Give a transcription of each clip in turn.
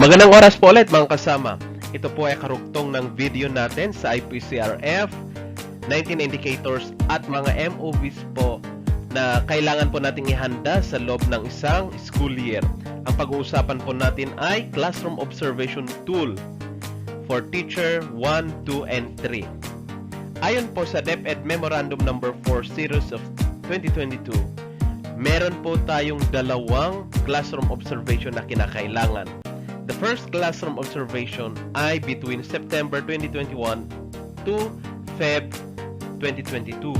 Magandang oras po ulit mga kasama. Ito po ay karugtong ng video natin sa IPCRF, 19 indicators at mga MOVs po na kailangan po nating ihanda sa loob ng isang school year. Ang pag-uusapan po natin ay Classroom Observation Tool for Teacher 1, 2, and 3. Ayon po sa DepEd Memorandum number 4 Series of 2022, meron po tayong dalawang classroom observation na kinakailangan. The first classroom observation ay between September 2021 to Feb 2022.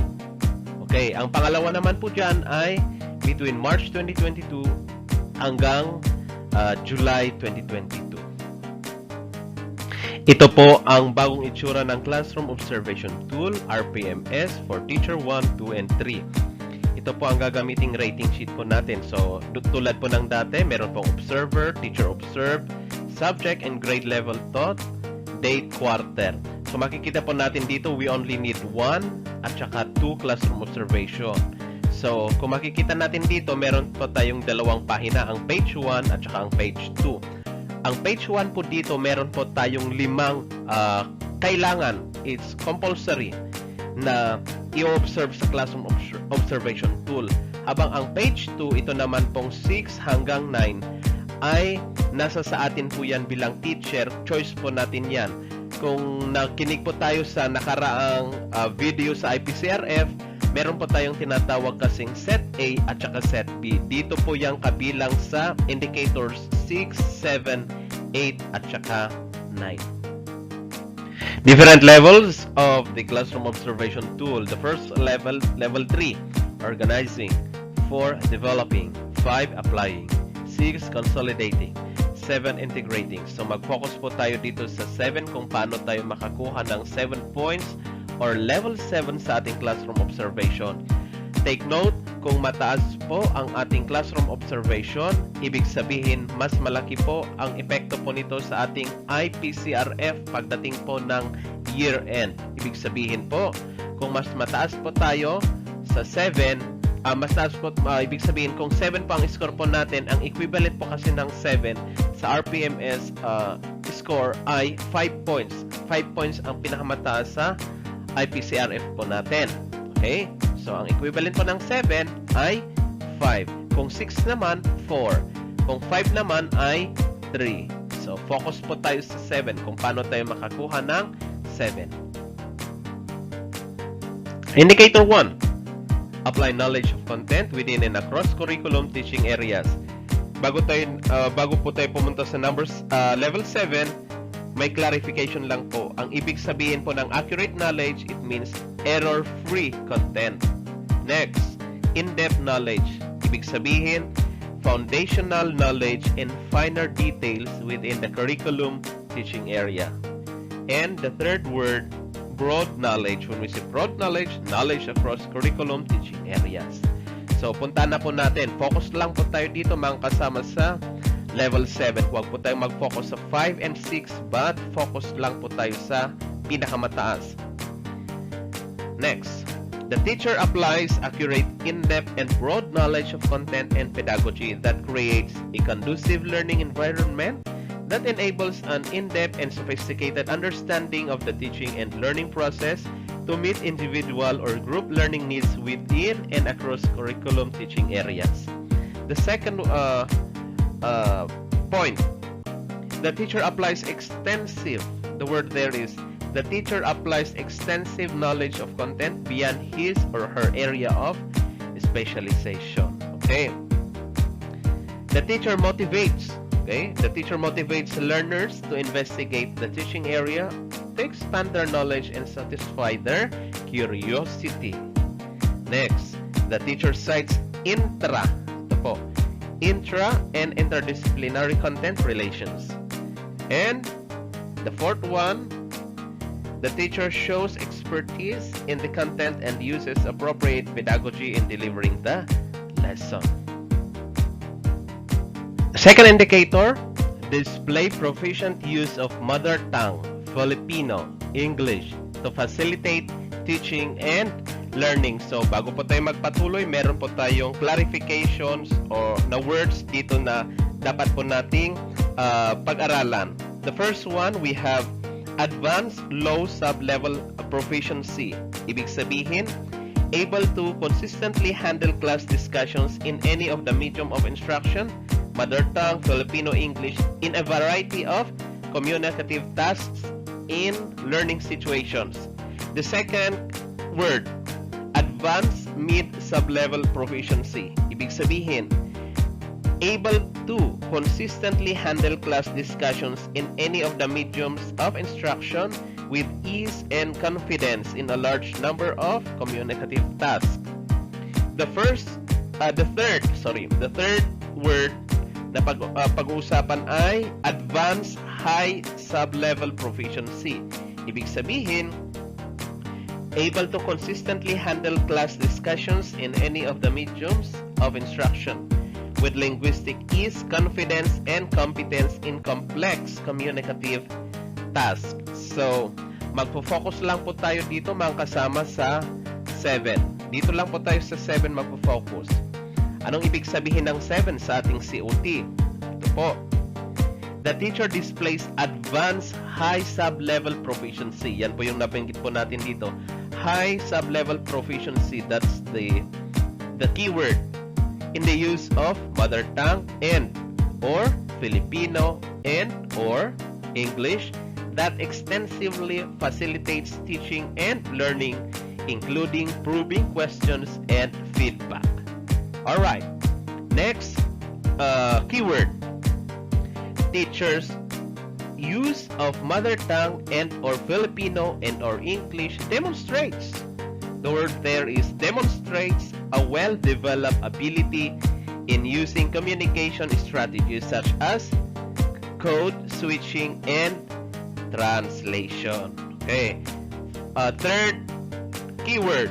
Okay, ang pangalawa naman po dyan ay between March 2022 hanggang July 2022. Ito po ang bagong itsura ng Classroom Observation Tool, RPMS, for Teacher 1, 2, and 3. Ito po ang gagamiting rating sheet po natin. So, tulad po ng dati, meron pong observer, teacher observed, subject and grade level taught, date, quarter. So, makikita po natin dito, we only need 1 at saka 2 classroom observation. So, kung makikita natin dito, meron po tayong dalawang pahina, ang page 1 at saka ang page 2. Ang page 1 po dito, meron po tayong 5 kailangan. It's compulsory na i-observe sa Classroom Observation Tool. Habang ang page 2, ito naman pong 6 hanggang 9, ay nasa sa atin po yan bilang teacher. Choice po natin yan. Kung nakinig po tayo sa nakaraang video sa IPCRF, meron po tayong tinatawag kasing Set A at saka Set B. Dito po yung kabilang sa indicators 6, 7, 8 at saka 9. Different levels of the Classroom Observation Tool. The first level, level 3, organizing. 4, developing. 5, applying. 6, consolidating. 7, integrating. So mag-focus po tayo dito sa 7 kung paano tayo makakuha ng 7 points or level 7 sa ating classroom observation. Take note, kung mataas po ang ating classroom observation, ibig sabihin mas malaki po ang epekto po nito sa ating IPCRF pagdating po ng year end. Ibig sabihin po, kung mas mataas po tayo sa 7, ibig sabihin kung 7 po ang score po natin, ang equivalent po kasi ng 7 sa RPMS score ay 5 points. 5 points ang pinakamataas sa IPCRF po natin. Okay? So, ang equivalent po ng 7 ay 5. Kung 6 naman, 4. Kung 5 naman ay 3. So, focus po tayo sa 7 kung paano tayo makakuha ng 7. Indicator 1. Apply knowledge of content within and across curriculum teaching areas. Bago po tayo pumunta sa numbers level 7, may clarification lang po. Ang ibig sabihin po ng accurate knowledge, it means error-free content. Next, in-depth knowledge. Ibig sabihin, foundational knowledge and finer details within the curriculum teaching area. And the third word, broad knowledge. When we say broad knowledge, knowledge across curriculum teaching areas. So, punta na po natin. Focus lang po tayo dito mga kasama sa level 7. Huwag po tayo mag-focus sa 5 and 6, but focus lang po tayo sa pinakamataas. Next, the teacher applies accurate, in-depth, and broad knowledge of content and pedagogy that creates a conducive learning environment that enables an in-depth and sophisticated understanding of the teaching and learning process to meet individual or group learning needs within and across curriculum teaching areas. The second point, the teacher applies extensive, the word there is, the teacher applies extensive knowledge of content beyond his or her area of specialization. Okay. The teacher motivates. Okay. The teacher motivates learners to investigate the teaching area, to expand their knowledge and satisfy their curiosity. Next, the teacher cites intra and interdisciplinary content relations. And the fourth one, the teacher shows expertise in the content and uses appropriate pedagogy in delivering the lesson. Second indicator, display proficient use of mother tongue, Filipino, English, to facilitate teaching and learning. So, bago po tayo magpatuloy, meron po tayong clarifications o na words dito na dapat po nating pag-aralan. The first one, we have advanced low sub-level proficiency. Ibig sabihin, able to consistently handle class discussions in any of the medium of instruction, mother tongue, Filipino, English, in a variety of communicative tasks in learning situations. The second word, advanced mid-sub-level proficiency. Ibig sabihin, able to consistently handle class discussions in any of the mediums of instruction with ease and confidence in a large number of communicative tasks. The third word na pag-uusapan ay advanced high sub-level proficiency. Ibig sabihin, able to consistently handle class discussions in any of the mediums of instruction with linguistic ease, confidence, and competence in complex communicative tasks. So, magpo-focus lang po tayo dito mga kasama sa 7. Dito lang po tayo sa 7 magpo-focus. Anong ibig sabihin ng 7 sa ating COT? Ito po. The teacher displays advanced high sub-level proficiency. Yan po yung nabanggit po natin dito. High sub-level proficiency, that's the keyword. In the use of mother tongue and or Filipino and or English that extensively facilitates teaching and learning, including proving questions and feedback. Alright, next keyword. Teachers' use of mother tongue and or Filipino and or English demonstrates. The word there is demonstrates a well-developed ability in using communication strategies such as code switching and translation. Okay. Third keyword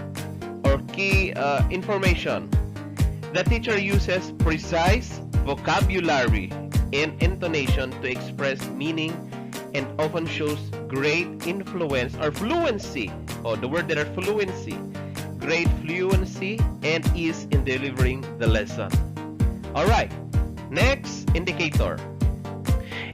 or key information. The teacher uses precise vocabulary and intonation to express meaning and often shows great influence or fluency. The word there, fluency. Great fluency and ease in delivering the lesson. Alright, next indicator.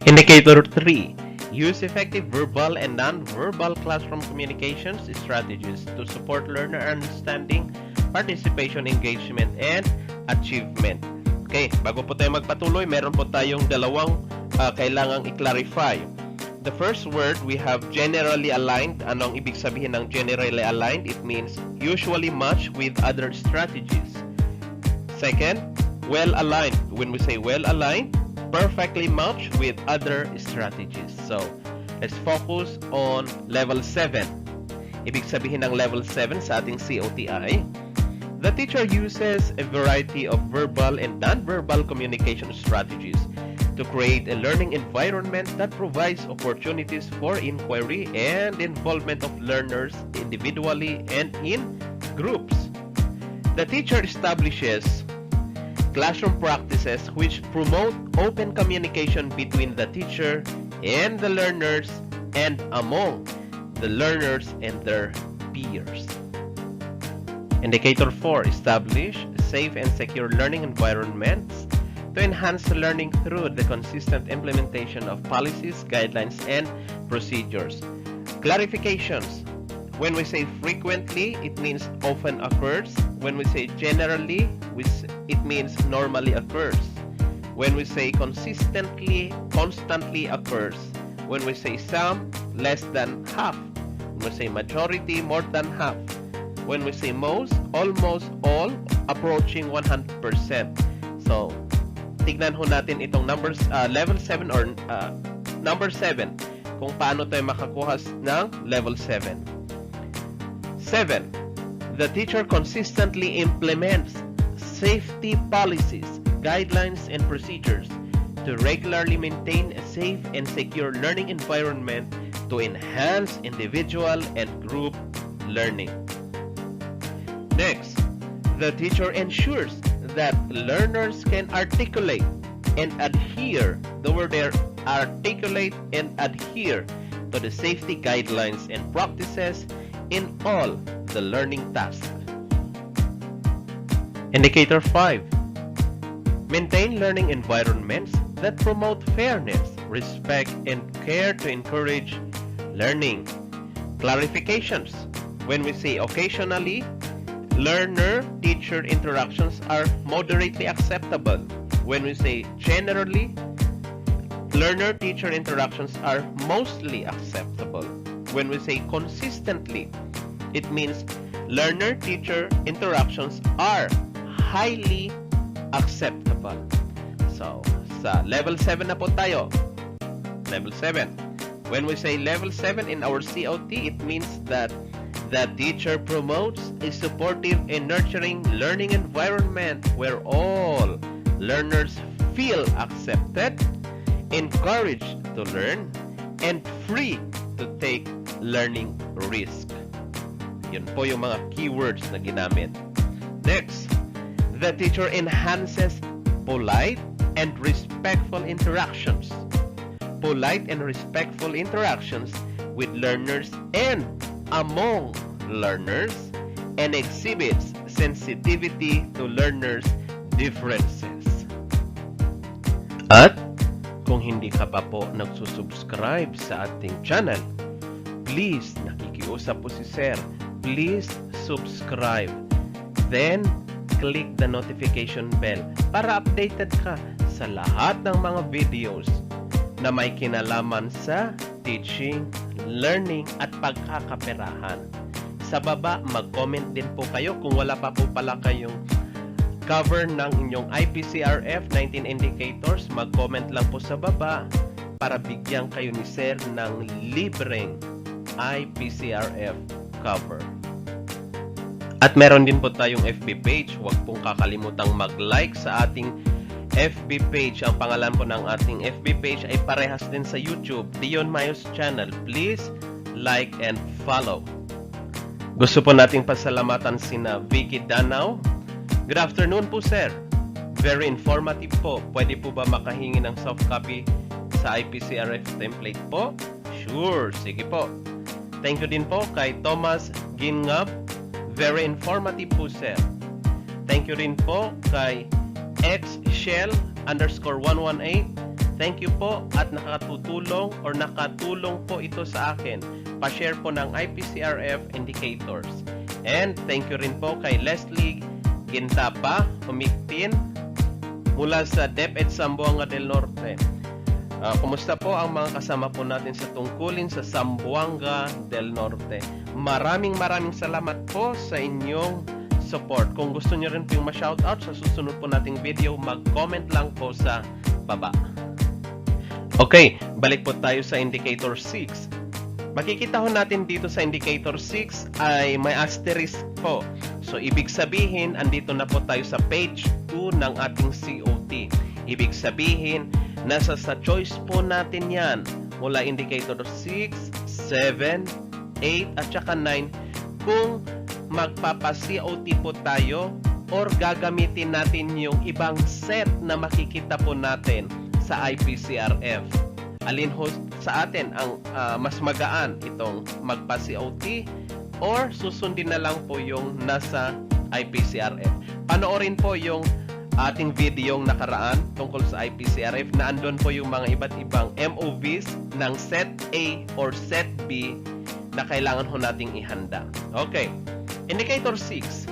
Indicator 3. Use effective verbal and non-verbal classroom communications strategies to support learner understanding, participation, engagement, and achievement. Okay, bago po tayo magpatuloy, meron po tayong dalawang kailangang i-clarify. The first word, we have generally aligned. Anong ibig sabihin ng generally aligned? It means usually matched with other strategies. Second, well aligned. When we say well aligned, perfectly matched with other strategies. So, let's focus on level 7. Ibig sabihin ng level 7 sa ating COTI, the teacher uses a variety of verbal and non-verbal communication strategies to create a learning environment that provides opportunities for inquiry and involvement of learners individually and in groups. The teacher establishes classroom practices which promote open communication between the teacher and the learners and among the learners and their peers. Indicator 4. Establish safe and secure learning environments to enhance learning through the consistent implementation of policies, guidelines, and procedures. Clarifications. When we say frequently, it means often occurs. When we say generally, it means normally occurs. When we say consistently, constantly occurs. When we say some, less than half. When we say majority, more than half. When we say most, almost all, approaching 100%. So, tignan ho natin itong level 7 or number 7 kung paano tayo makakuha ng level 7. 7. The teacher consistently implements safety policies, guidelines, and procedures to regularly maintain a safe and secure learning environment to enhance individual and group learning. Next, the teacher ensures that learners can articulate and adhere, the word there, articulate and adhere to the safety guidelines and practices in all the learning tasks. Indicator 5. Maintain learning environments that promote fairness, respect, and care to encourage learning. Clarifications. When we say occasionally, learner-teacher interactions are moderately acceptable. When we say generally, learner-teacher interactions are mostly acceptable. When we say consistently, it means learner-teacher interactions are highly acceptable. So, sa level 7 na po tayo. Level 7. When we say level 7 in our COT, it means that the teacher promotes a supportive and nurturing learning environment where all learners feel accepted, encouraged to learn, and free to take learning risk. Yun po yung mga keywords na ginamit. Next, the teacher enhances polite and respectful interactions. Polite and respectful interactions with learners and among learners, and exhibits sensitivity to learners' differences. At kung hindi ka pa po nagsusubscribe sa ating channel, please, nakikiusap po si Sir, please subscribe. Then, click the notification bell para updated ka sa lahat ng mga videos na may kinalaman sa teaching, learning, at pagkakaperahan. Sa baba, mag-comment din po kayo kung wala pa po pala kayong cover ng inyong IPCRF 19 indicators. Mag-comment lang po sa baba para bigyan kayo ni Sir ng libreng IPCRF cover. At meron din po tayong FB page. Huwag pong kakalimutang mag-like sa ating FB page. Ang pangalan po ng ating FB page ay parehas din sa YouTube, Dion Mayos Channel. Please like and follow. Gusto po nating pasalamatan sina Vicky Danao. Good afternoon po, sir. Very informative po. Pwede po ba makahingi ng soft copy sa IPCRF template po? Sure, sige po. Thank you din po kay Thomas Gingab. Very informative po, sir. Thank you rin po kay xshell_118. Thank you po at nakatulong po ito sa akin. Pa-share po ng IPCRF indicators. And thank you rin po kay Leslie Gintapa, Umiktin, mula sa DepEd Zamboanga del Norte. Kumusta po ang mga kasama po natin sa tungkulin sa Zamboanga del Norte? Maraming salamat po sa inyong support. Kung gusto niyo rin po yung ma-shoutout sa susunod po nating video, mag-comment lang po sa baba. Okay, balik po tayo sa indicator 6. Makikita ho natin dito sa indicator 6 ay may asterisk po. So, ibig sabihin, andito na po tayo sa page 2 ng ating COT. Ibig sabihin, nasa sa choice po natin yan. Mula indicator 6, 7, 8, at saka 9. Kung magpapa-COT po tayo or gagamitin natin yung ibang set na makikita po natin sa IPCRF. Alin ho sa atin ang mas magaan, itong magpa-COT or susundin na lang po yung nasa IPCRF. Panoorin po yung ating video yung nakaraan tungkol sa IPCRF na andun po yung mga iba't ibang MOVs ng set A or set B na kailangan ho nating ihanda. Okay. Indicator 6.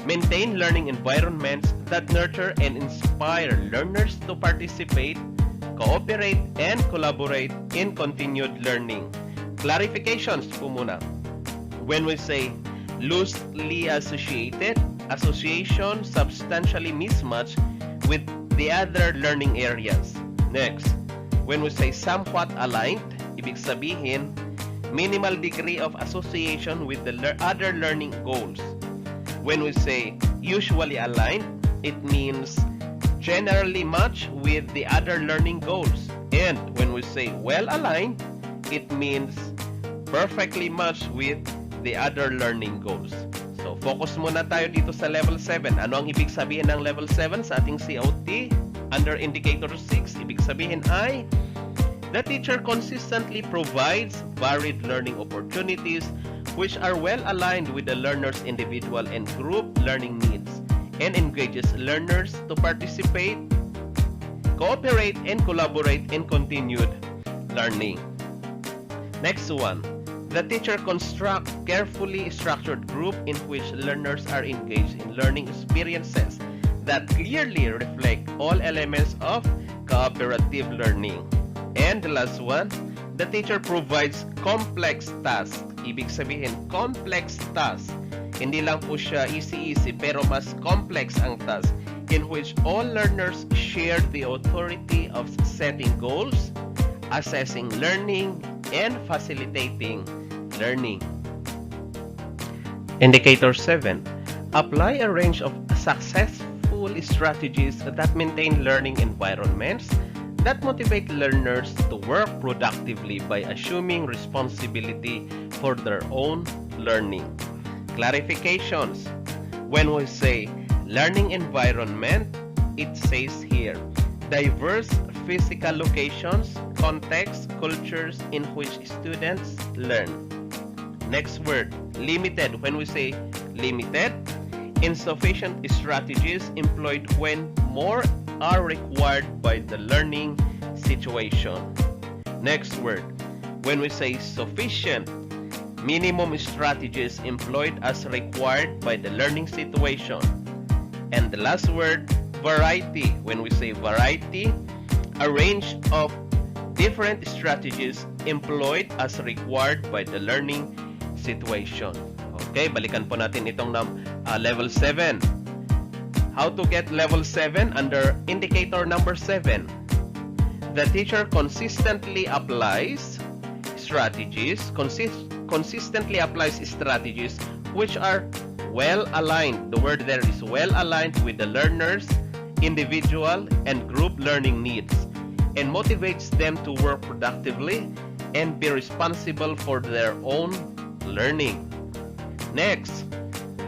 Maintain learning environments that nurture and inspire learners to participate, cooperate, and collaborate in continued learning. Clarifications po muna. When we say loosely associated, association substantially mismatched with the other learning areas. Next, when we say somewhat aligned, ibig sabihin minimal degree of association with the other learning goals. When we say usually aligned, it means generally match with the other learning goals. And when we say well aligned, it means perfectly matched with the other learning goals. So, focus muna tayo dito sa level 7. Ano ang ibig sabihin ng level 7 sa ating COT? Under indicator 6, ibig sabihin ay the teacher consistently provides varied learning opportunities which are well aligned with the learner's individual and group learning needs and engages learners to participate cooperate and collaborate in continued learning. Next one, the teacher construct carefully structured group in which learners are engaged in learning experiences that clearly reflect all elements of cooperative learning. And the last one, the teacher provides complex tasks. Ibig sabihin, complex tasks. Hindi lang po siya easy-easy, pero mas complex ang task in which all learners share the authority of setting goals, assessing learning, and facilitating learning. Indicator 7. Apply a range of successful strategies that maintain learning environments that motivate learners to work productively by assuming responsibility for their own learning. Clarifications. When we say learning environment, it says here, diverse physical locations, contexts, cultures in which students learn. Next word, limited. When we say limited, insufficient strategies employed when more are required by the learning situation. Next word, when we say sufficient, minimum strategies employed as required by the learning situation. And the last word, variety. When we say variety, a range of different strategies employed as required by the learning situation. Okay, balikan po natin itong level 7. How to get level 7 under indicator number 7. The teacher consistently applies strategies, which are well aligned. The word there is well aligned with the learner's individual and group learning needs, and motivates them to work productively and be responsible for their own learning. Next,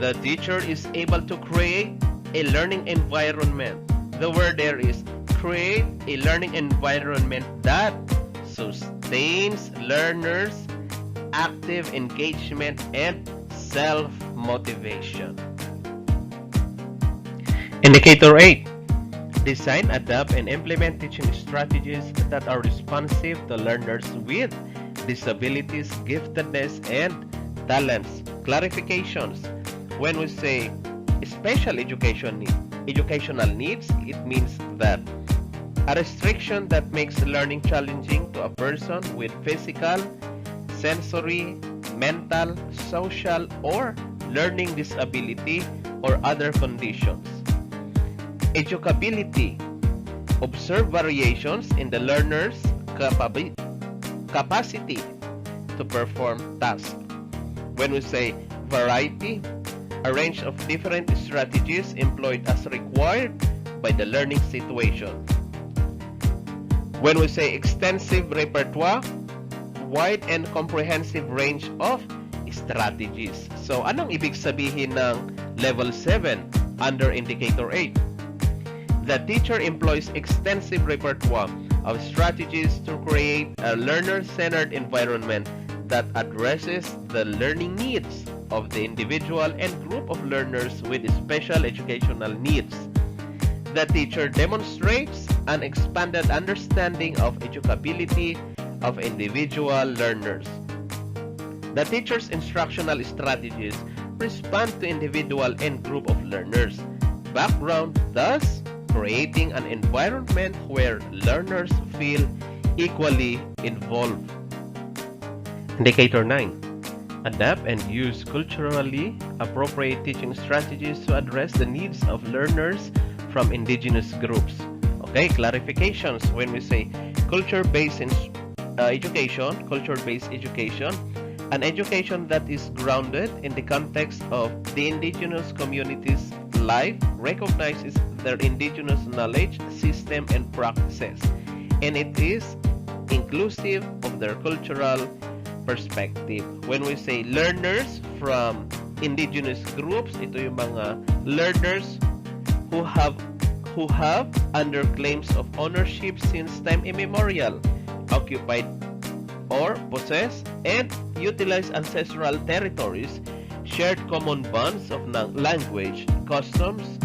the teacher is able to create a learning environment. The word there is create a learning environment that sustains learners' active engagement and self-motivation. Indicator 8. Design, adapt, and implement teaching strategies that are responsive to learners with disabilities, giftedness, and talents. Clarifications. When we say special educational needs, it means that a restriction that makes learning challenging to a person with physical, sensory, mental, social, or learning disability or other conditions. Educability. Observe variations in the learner's capacity to perform tasks. When we say variety, a range of different strategies employed as required by the learning situation. When we say extensive repertoire, wide and comprehensive range of strategies. So, anong ibig sabihin ng level 7 under indicator 8? The teacher employs extensive repertoire of strategies to create a learner-centered environment that addresses the learning needs of the individual and group of learners with special educational needs. The teacher demonstrates an expanded understanding of educability of individual learners. The teacher's instructional strategies respond to individual and group of learners' background, thus creating an environment where learners feel equally involved. Indicator 9. Adapt and use culturally appropriate teaching strategies to address the needs of learners from indigenous groups. Okay, clarifications. When we say culture-based education, an education that is grounded in the context of the indigenous community's life, recognizes their indigenous knowledge, system, and practices, and it is inclusive of their cultural perspective. When we say learners from indigenous groups, ito yung mga learners who have under claims of ownership since time immemorial, occupied or possess and utilize ancestral territories, shared common bonds of language, customs,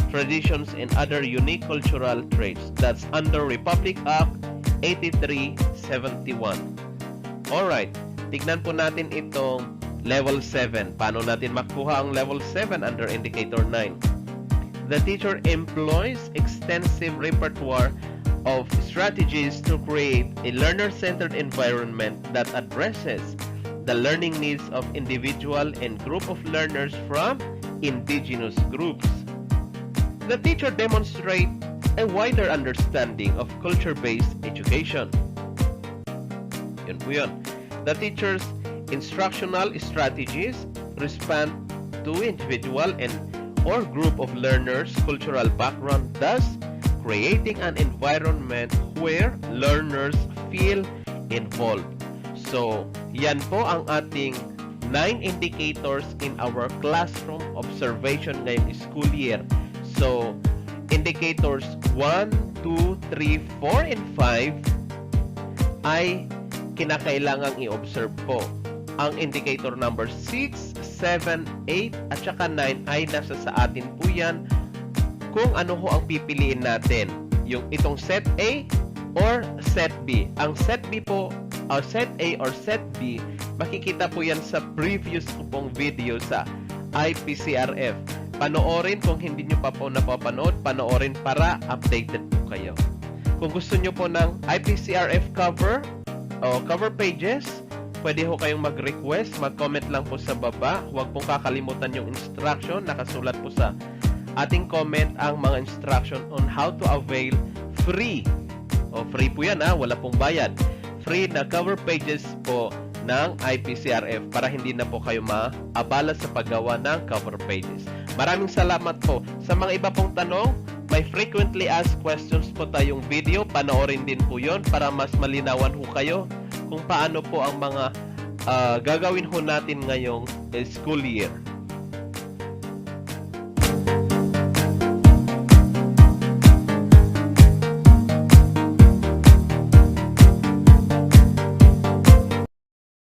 traditions, and other unique cultural traits. That's under Republic Act 8371. Alright, tignan po natin itong level 7. Paano natin makuha ang level 7 under indicator 9? The teacher employs extensive repertoire of strategies to create a learner-centered environment that addresses the learning needs of individual and group of learners from indigenous groups. The teacher demonstrates a wider understanding of culture-based education. Yun po yun. The teacher's instructional strategies respond to individual and or group of learners' cultural background, thus creating an environment where learners feel involved. So, yan po ang ating 9 indicators in our classroom observation ngayong school year. So, indicators 1, 2, 3, 4, and 5 ay kinakailangang i-observe po. Ang indicator number 6, 7, 8, at saka 9 ay nasa sa atin po yan kung ano ho ang pipiliin natin. Yung itong set A or set B. Ang set B po, or set A or set B, makikita po yan sa previous ko pong video sa IPCRF. Panoorin kung hindi nyo pa po napapanood, panoorin para updated po kayo. Kung gusto nyo po ng IPCRF cover o cover pages, pwede ho kayong mag-request, mag-comment lang po sa baba. Huwag pong kakalimutan yung instruction. Nakasulat po sa ating comment ang mga instruction on how to avail free. Free po yan wala pong bayad. Free na cover pages po ng IPCRF para hindi na po kayo maabala sa paggawa ng cover pages. Maraming salamat po. Sa mga iba pong tanong, may frequently asked questions po tayong video. Panoorin din po yon para mas malinawan ho kayo kung paano po ang mga gagawin ho natin ngayong school year.